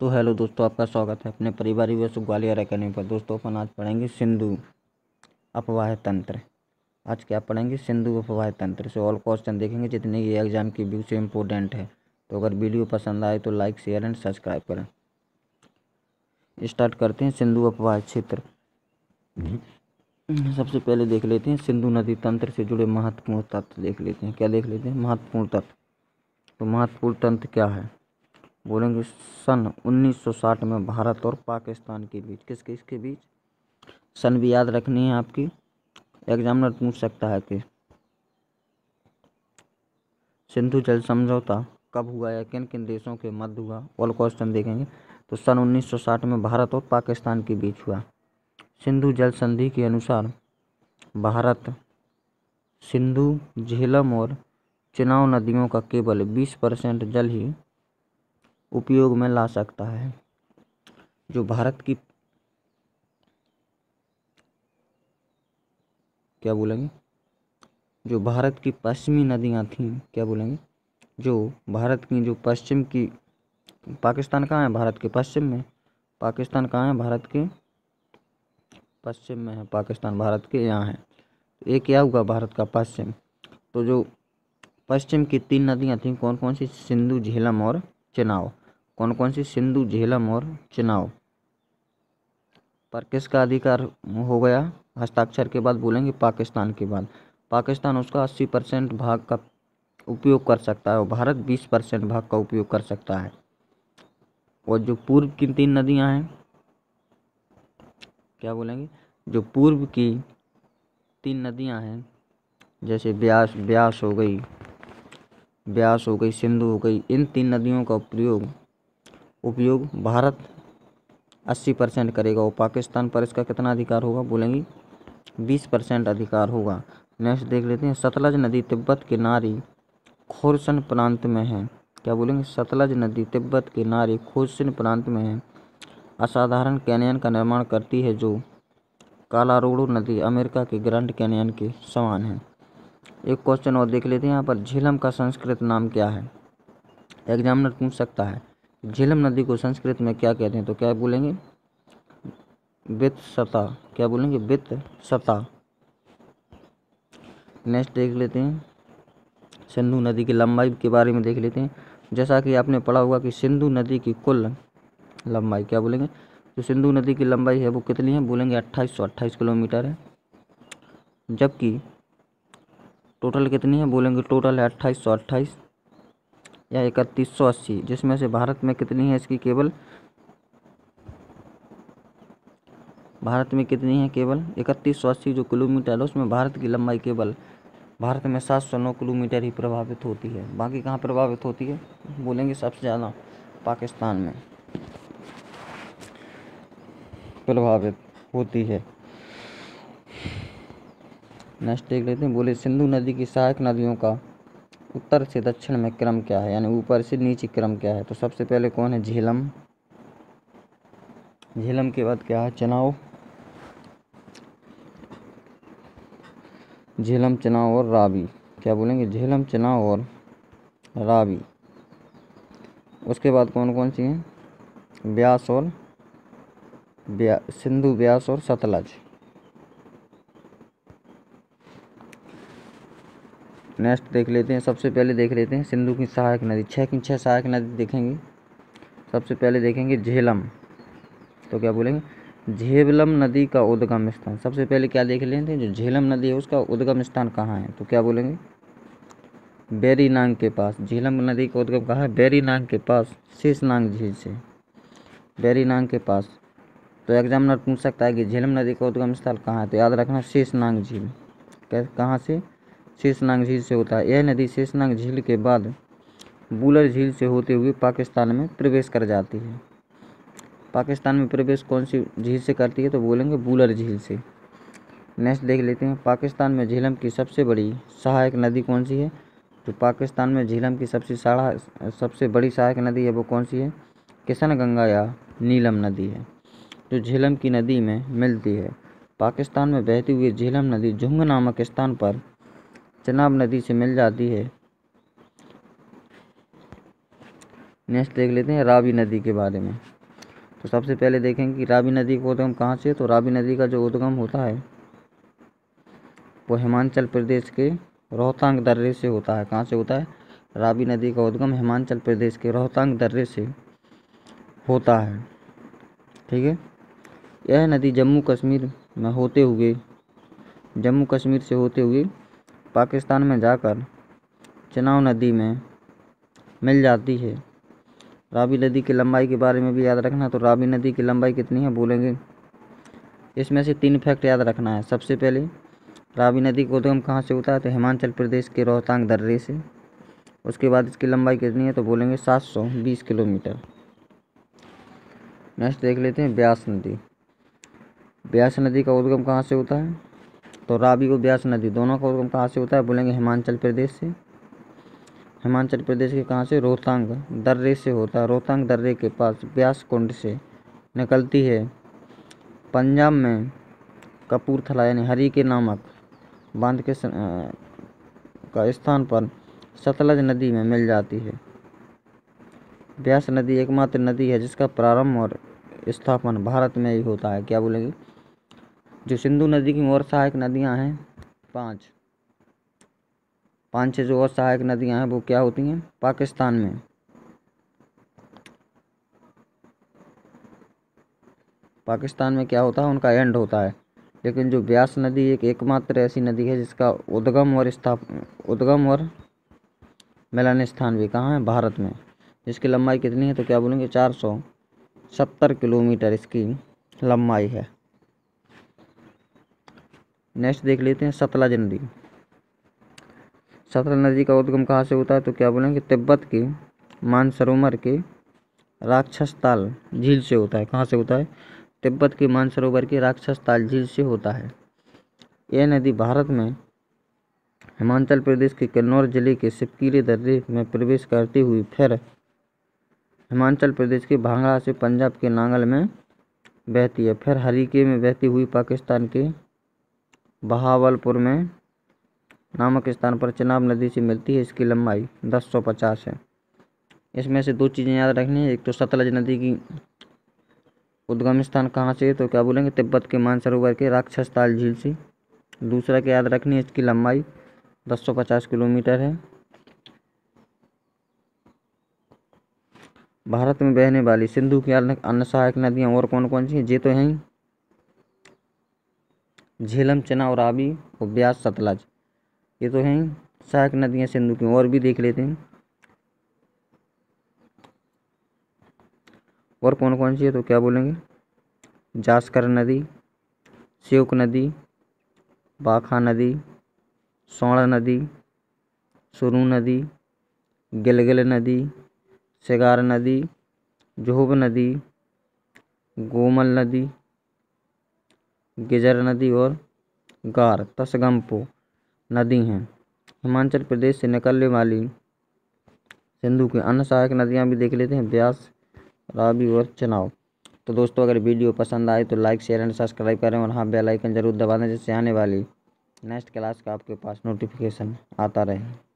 तो हेलो दोस्तों, आपका स्वागत है अपने परिवार ग्वालियर एकेडमी पर। दोस्तों अपन आज पढ़ेंगे सिंधु अपवाह तंत्र। आज क्या पढ़ेंगे? सिंधु अपवाह तंत्र से ऑल क्वेश्चन देखेंगे जितने ये एग्जाम की व्यू से इम्पोर्टेंट है। तो अगर वीडियो पसंद आए तो लाइक शेयर एंड सब्सक्राइब करें। स्टार्ट करते हैं। सिंधु अपवाह क्षेत्र। सबसे पहले देख लेते हैं सिंधु नदी तंत्र से जुड़े महत्वपूर्ण तथ्य देख लेते हैं। क्या देख लेते हैं? महत्वपूर्ण तथ्य। तो महत्वपूर्ण तथ्य क्या है? बोलेंगे सन 1960 में भारत और पाकिस्तान के बीच, किसके बीच? सन भी याद रखनी है आपकी, एग्जामिनर पूछ सकता है कि सिंधु जल समझौता कब हुआ या किन किन देशों के मध्य हुआ। ऑल क्वेश्चन देखेंगे। तो सन 1960 में भारत और पाकिस्तान के बीच हुआ। सिंधु जल संधि के अनुसार भारत सिंधु, झेलम और चिनाब नदियों का केवल 20% जल ही उपयोग में ला सकता है। जो भारत की क्या बोलेंगे, जो भारत की पश्चिमी नदियां थीं, क्या बोलेंगे, जो भारत की जो पश्चिम की, पाकिस्तान कहाँ है? भारत के पश्चिम में। पाकिस्तान कहाँ है? भारत के पश्चिम में है। पाकिस्तान भारत के यहाँ है। तो ये क्या हुआ? भारत का पश्चिम। तो जो पश्चिम की 3 नदियां थीं कौन कौन सी? सिंधु, झेलम और चिनाब। कौन कौन सी? सिंधु, झेलम और चिनाब। पर किसका अधिकार हो गया हस्ताक्षर के बाद? बोलेंगे पाकिस्तान के बाद। पाकिस्तान उसका 80% भाग का उपयोग कर सकता है और भारत 20% भाग का उपयोग कर सकता है। और जो पूर्व की 3 नदियां हैं, क्या बोलेंगे, जो पूर्व की 3 नदियां हैं, जैसे ब्यास हो गई, सिंधु हो गई, इन 3 नदियों का उपयोग भारत 80% करेगा और पाकिस्तान पर इसका कितना अधिकार होगा? बोलेंगे 20% अधिकार होगा। नेक्स्ट देख लेते हैं। सतलज नदी तिब्बत के नारी खोरसन प्रांत में है। क्या बोलेंगे? सतलज नदी तिब्बत के नारी खोरसन प्रांत में है। असाधारण कैनियन का निर्माण करती है जो कालारोडो नदी अमेरिका के ग्रैंड कैनियन के समान है। एक क्वेश्चन और देख लेते हैं यहाँ पर। झेलम का संस्कृत नाम क्या है? एग्जामिनर पूछ सकता है झेलम नदी को संस्कृत में क्या कहते हैं? तो क्या बोलेंगे? वित्सता। क्या बोलेंगे? वित्सता। नेक्स्ट देख लेते हैं। सिंधु नदी की लंबाई के बारे में देख लेते हैं। जैसा कि आपने पढ़ा होगा कि सिंधु नदी की कुल लंबाई, क्या बोलेंगे, जो सिंधु नदी की लंबाई है वो कितनी है? बोलेंगे 2828 किलोमीटर है। जबकि टोटल कितनी है? बोलेंगे टोटल है 2828 या 3180, जिसमें से भारत में कितनी है इसकी? केवल भारत में कितनी है? केवल 3180 जो किलोमीटर है, उसमें भारत की लंबाई केवल भारत में 709 किलोमीटर ही प्रभावित होती है। बाकी कहाँ प्रभावित होती है? बोलेंगे सबसे ज़्यादा पाकिस्तान में प्रभावित होती है। नेक्स्ट देख लेते हैं। बोले सिंधु नदी की सहायक नदियों का उत्तर से दक्षिण में क्रम क्या है, यानी ऊपर से नीचे क्रम क्या है? तो सबसे पहले कौन है? झेलम। झेलम के बाद क्या है? चिनाब। झेलम, चिनाब और रावी। क्या बोलेंगे? झेलम, चिनाब और रावी। उसके बाद कौन कौन सी हैं? ब्यास और सिंधु, ब्यास और सतलज। नेक्स्ट देख लेते हैं। सबसे पहले देख लेते हैं सिंधु की सहायक नदी। 6 की 6 सहायक नदी देखेंगे। सबसे पहले देखेंगे झेलम। तो क्या बोलेंगे? झेलम नदी का उद्गम स्थान। सबसे पहले क्या देख लेते हैं? जो झेलम नदी है उसका उद्गम स्थान कहाँ है? तो क्या बोलेंगे? बेरीनांग के पास। झेलम नदी का उद्गम कहाँ है? बेरीनांग के पास, शेषनाग झील से, बेरीनांग के पास। तो एग्जामिनर पूछ सकता है कि झेलम नदी का उद्गम स्थल कहाँ है? तो याद रखना शेषनाग झील। कहाँ से? शेषनाग झील से होता है। यह नदी शेषनाग झील के बाद बूलर झील से होते हुए पाकिस्तान में प्रवेश कर जाती है। पाकिस्तान में प्रवेश कौन सी झील से करती है? तो बोलेंगे बूलर झील से। नेक्स्ट देख लेते हैं। पाकिस्तान में झेलम की सबसे बड़ी सहायक नदी कौन सी है? तो पाकिस्तान में झेलम की सबसे बड़ी सहायक नदी है वो कौन सी है? किशन गंगा या नीलम नदी है, जो झेलम की नदी में मिलती है। पाकिस्तान में बहती हुई झेलम नदी झुंग नामक स्थान पर चिनाब नदी से मिल जाती है। नेक्स्ट देख लेते हैं रावी नदी के बारे में। तो सबसे पहले देखेंगे कि रावी नदी का उद्गम कहाँ से है। तो रावी नदी का जो उद्गम होता है वो हिमाचल प्रदेश के रोहतांग दर्रे से होता है। कहाँ से होता है? रावी नदी का उद्गम हिमाचल प्रदेश के रोहतांग दर्रे से होता है। ठीक है। यह नदी जम्मू कश्मीर से होते हुए पाकिस्तान में जाकर चेनाब नदी में मिल जाती है। रावी नदी की लंबाई के बारे में भी याद रखना। तो रावी नदी की लंबाई कितनी है बोलेंगे। इसमें से 3 फैक्ट याद रखना है। सबसे पहले रावी नदी का उद्गम कहाँ से होता है? तो हिमाचल प्रदेश के रोहतांग दर्रे से। उसके बाद इसकी लंबाई कितनी है? तो बोलेंगे 720 किलोमीटर। नेक्स्ट देख लेते हैं ब्यास नदी। ब्यास नदी का उद्गम कहाँ से होता है? तो रावी और ब्यास नदी दोनों का उद्गम कहाँ से होता है? बोलेंगे हिमाचल प्रदेश से। हिमाचल प्रदेश के कहाँ से? रोहतांग दर्रे से होता है। रोहतांग दर्रे के पास ब्यास कुंड से निकलती है। पंजाब में कपूरथला यानी हरिके नामक बांध के का स्थान पर सतलज नदी में मिल जाती है। ब्यास नदी एकमात्र नदी है जिसका प्रारंभ और स्थापन भारत में ही होता है। क्या बोलेंगे? जो सिंधु नदी की और सहायक नदियां हैं 5 से जो और सहायक नदियां हैं वो क्या होती हैं? पाकिस्तान में क्या होता है? उनका एंड होता है। लेकिन जो ब्यास नदी एकमात्र ऐसी नदी है जिसका उद्गम और मिलन स्थान भी कहाँ है? भारत में। इसकी लंबाई कितनी है? तो क्या बोलेंगे? 470 किलोमीटर इसकी लंबाई है। नेक्स्ट देख लेते हैं सतलज नदी। सतलज नदी का उद्गम कहाँ से होता है? तो क्या बोलेंगे? तिब्बत के मानसरोवर के राक्षसताल झील से होता है। कहाँ से होता है? तिब्बत के मानसरोवर के राक्षसताल झील से होता है। यह नदी भारत में हिमाचल प्रदेश के किन्नौर जिले के सिपकीरे दर्रे में प्रवेश करती हुई फिर हिमाचल प्रदेश के भांगड़ा से पंजाब के नांगल में बहती है। फिर हरिके में बहती हुई पाकिस्तान के बहावलपुर में नामक स्थान पर चेनाब नदी से मिलती है। इसकी लंबाई 1050 है। इसमें से 2 चीज़ें याद रखनी है। एक तो सतलज नदी की उद्गम स्थान कहाँ से है? तो क्या बोलेंगे? तिब्बत के मानसरोवर के राक्षसताल झील से। दूसरा क्या याद रखनी है? इसकी लंबाई 1050 किलोमीटर है। भारत में बहने वाली सिंधु की अन्य सहायक नदियाँ और कौन कौन सी हैं? ये तो हैं झेलम, चेनाब, रावी और ब्यास, सतलज। ये तो हैं सहायक नदियाँ सिंधु की। और भी देख लेते हैं और कौन कौन सी है। तो क्या बोलेंगे? जास्कर नदी, श्योक नदी, बाखा नदी, सोण नदी, सुरू नदी, गिलगिल नदी, सिगार नदी, जोहब नदी, गोमल नदी, गिजर नदी और गार तसगम्पो नदी हैं। हिमाचल प्रदेश से निकलने वाली सिंधु की अन्य सहायक नदियाँ भी देख लेते हैं ब्यास, रावी और चेनाब। तो दोस्तों अगर वीडियो पसंद आए तो लाइक, शेयर एंड सब्सक्राइब करें और हाँ बेल आइकन जरूर दबा दें जिससे आने वाली नेक्स्ट क्लास का आपके पास नोटिफिकेशन आता रहे।